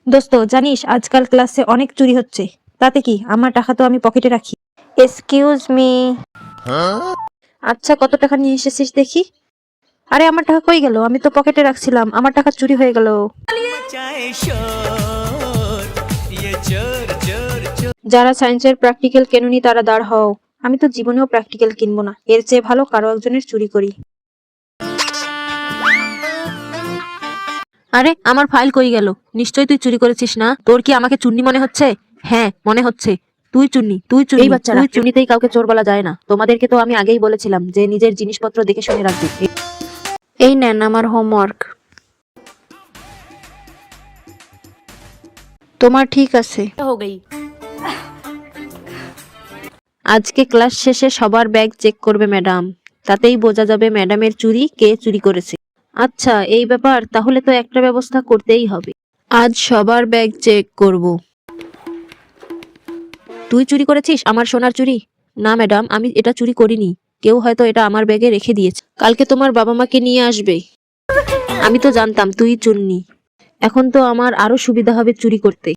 দোস্ত জানিস আজকাল ক্লাসে অনেক চুরি হচ্ছে। তাতে কি, আমার টাকা তো আমি পকেটে রাখি। Excuse me. আচ্ছা, কত টাকা নিয়ে এসেছিস দেখি। আরে আমার টাকা কই গেল? আমি তো পকেটে রাখছিলাম, আমার টাকা চুরি হয়ে গেল। যারা সায়েন্সের প্র্যাকটিক্যাল কেনুনি তারা দাঁড় হও। আমি তো জীবনেও প্র্যাকটিক্যাল কিনবো না, এর চেয়ে ভালো কারো একজনের চুরি করি। আরে আমার ফাইল কই গেল? নিশ্চয়ই তুই চুরি করেছিস না? তোর কি আমাকে চুন্নি মনে হচ্ছে? হ্যাঁ মনে হচ্ছে। তুই চুন্নি, তুই চুন্নি। এই বাচ্চারা, তুই চুন্নিতেই কাউকে চোর বলা যায় না। তোমাদেরকে তো আমি আগেই বলেছিলাম যে নিজের জিনিসপত্র দেখে শুনে রাখবে। এই নেন আমার হোমওয়ার্ক। তোমার ঠিক আছে। हो गई। আজকে ক্লাস শেষে সবার ব্যাগ চেক করবে ম্যাডাম। তাতেই বোঝা যাবে ম্যাডামের চুরি কে চুরি করেছে। আচ্ছা এই ব্যাপার, তাহলে তো একটা ব্যবস্থা করতেই হবে। আজ সবার ব্যাগ চেক করব। তুই চুরি করেছিস আমার সোনার চুড়ি? না ম্যাডাম, আমি এটা চুরি করিনি। কেউ হয়তো এটা আমার ব্যাগে রেখে দিয়েছে। কালকে তোমার বাবা মাকে নিয়ে আসবে। আমি তো জানতাম তুই চুন্নি। এখন তো আমার আরো সুবিধা হবে চুরি করতে।